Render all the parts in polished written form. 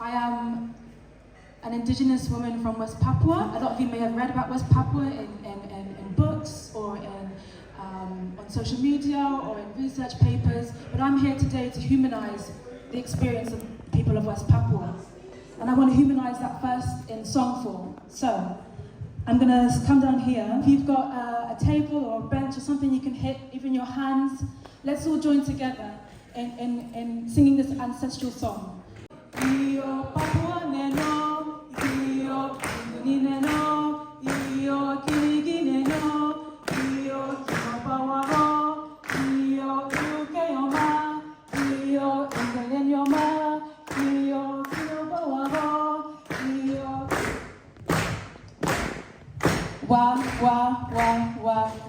I am an indigenous woman from West Papua. A lot of you may have read about West Papua in books or on social media or in research papers, but I'm here today to humanize the experience of the people of West Papua. And I want to humanize that first in song form. So, I'm going to come down here. If you've got a table or a bench or something you can hit, even your hands, let's all join together in singing this ancestral song.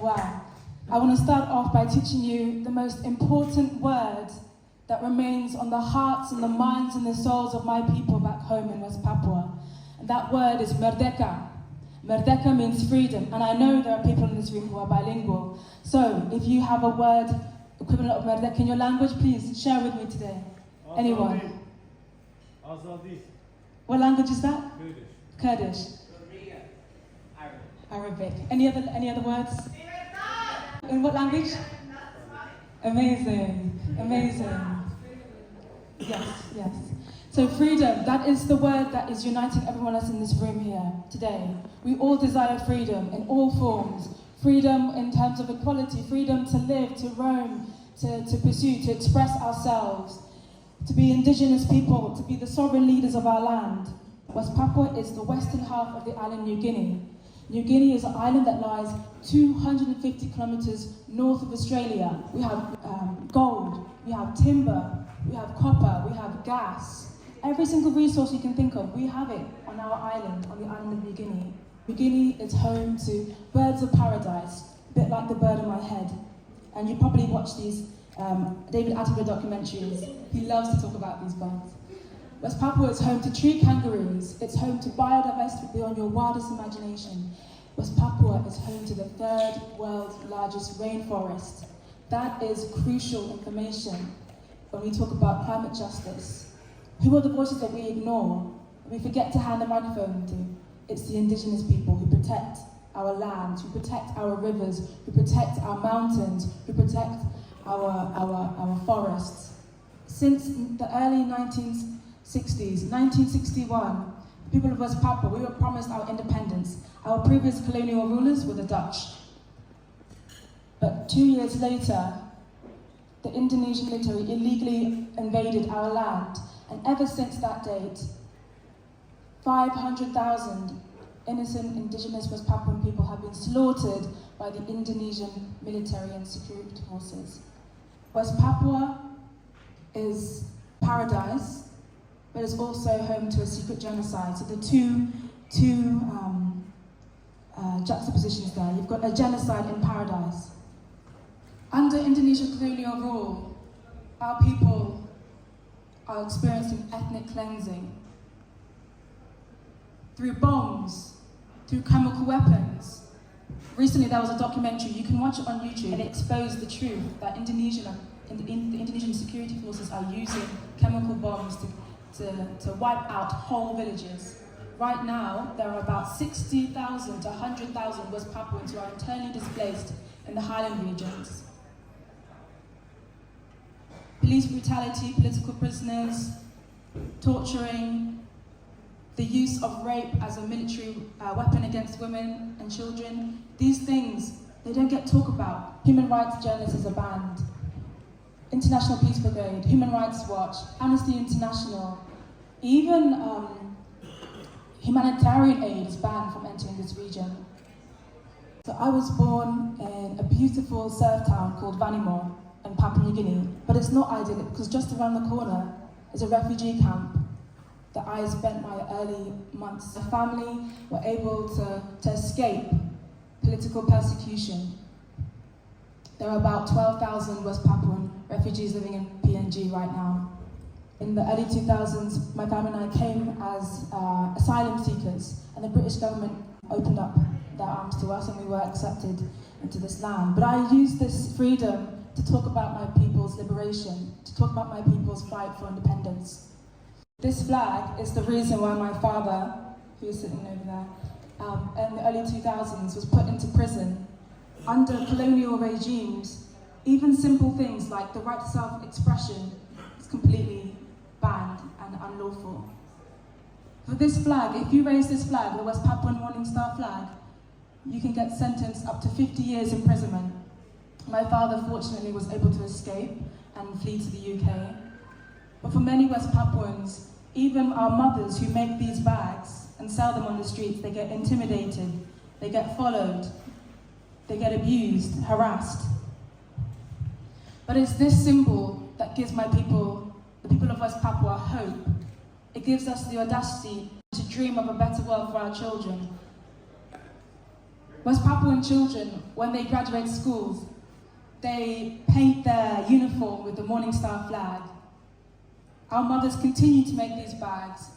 Wow. I want to start off by teaching you the most important word that remains on the hearts and the minds and the souls of my people back home in West Papua. And that word is merdeka. Merdeka means freedom, and I know there are people in this room who are bilingual. So if you have a word equivalent of merdeka in your language, please share with me today. Anyone? Azadi. What language is that? Kurdish. Kurdish. Arabic. Any other words? In what language? Amazing. Yes. So freedom, that is the word that is uniting everyone else in this room here today. We all desire freedom in all forms. Freedom in terms of equality, freedom to live, to roam, to pursue, to express ourselves, to be indigenous people, to be the sovereign leaders of our land. West Papua is the western half of the island New Guinea. New Guinea is an island that lies 250 kilometers north of Australia. We have gold, we have timber, we have copper, we have gas. Every single resource you can think of, we have it on our island, on the island of New Guinea. New Guinea is home to birds of paradise, a bit like the bird on my head. And you probably watch these David Attenborough documentaries. He loves to talk about these birds. West Papua is home to tree kangaroos. It's home to biodiversity beyond your wildest imagination. West Papua is home to the third world's largest rainforest. That is crucial information when we talk about climate justice. Who are the voices that we ignore, we forget to hand the microphone to? It's the indigenous people who protect our lands, who protect our rivers, who protect our mountains, who protect our forests. Since the early 1960s, 1961, the people of West Papua, we were promised our independence. Our previous colonial rulers were the Dutch. But 2 years later, the Indonesian military illegally invaded our land. And ever since that date, 500,000 innocent indigenous West Papuan people have been slaughtered by the Indonesian military and security forces. West Papua is paradise, but it's also home to a secret genocide. So the two juxtapositions there. You've got a genocide in paradise. Under Indonesian colonial rule, our people are experiencing ethnic cleansing through bombs, through chemical weapons. Recently there was a documentary, you can watch it on YouTube, and it exposed the truth that the Indonesian security forces are using chemical bombs to wipe out whole villages. Right now, there are about 60,000 to 100,000 West Papuans who are internally displaced in the highland regions. Police brutality, political prisoners, torturing, the use of rape as a military weapon against women and children. These things, they don't get talked about. Human rights journalists are banned. International Peace Brigade, Human Rights Watch, Amnesty International, even humanitarian aid is banned from entering this region. So I was born in a beautiful surf town called Vanimo in Papua New Guinea, but it's not idyllic because just around the corner is a refugee camp that I spent my early months. The family were able to escape political persecution. There are about 12,000 West Papuan refugees living in PNG right now. In the early 2000s, my family and I came as asylum seekers, and the British government opened up their arms to us and we were accepted into this land. But I used this freedom to talk about my people's liberation, to talk about my people's fight for independence. This flag is the reason why my father, who is sitting over there, in the early 2000s was put into prison. Under colonial regimes, even simple things like the right to self-expression is completely banned and unlawful. For this flag, if you raise this flag, the West Papuan Morning Star flag, you can get sentenced up to 50 years imprisonment. My father fortunately was able to escape and flee to the UK. But for many West Papuans, even our mothers who make these bags and sell them on the streets, they get intimidated, they get followed, they get abused, harassed. But it's this symbol that gives my people, the people of West Papua, hope. It gives us the audacity to dream of a better world for our children. West Papuan children, when they graduate schools, they paint their uniform with the Morning Star flag. Our mothers continue to make these bags.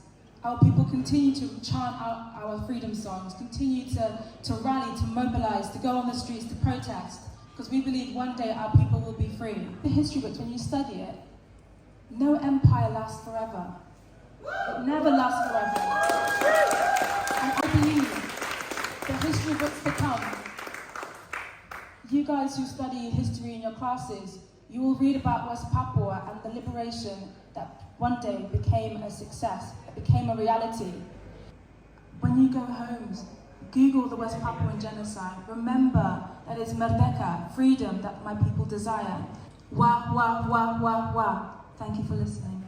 Our people continue to chant out our freedom songs, continue to rally, to mobilize, to go on the streets, to protest, because we believe one day our people will be free. The history books, when you study it, no empire lasts forever. It never lasts forever. And I believe the history books to come, you guys who study history in your classes, you will read about West Papua and the liberation that one day became a success, it became a reality. When you go home, Google the West Papuan genocide. Remember that it's merdeka, freedom, that my people desire. Wa, wa, wa, wa, wa. Thank you for listening.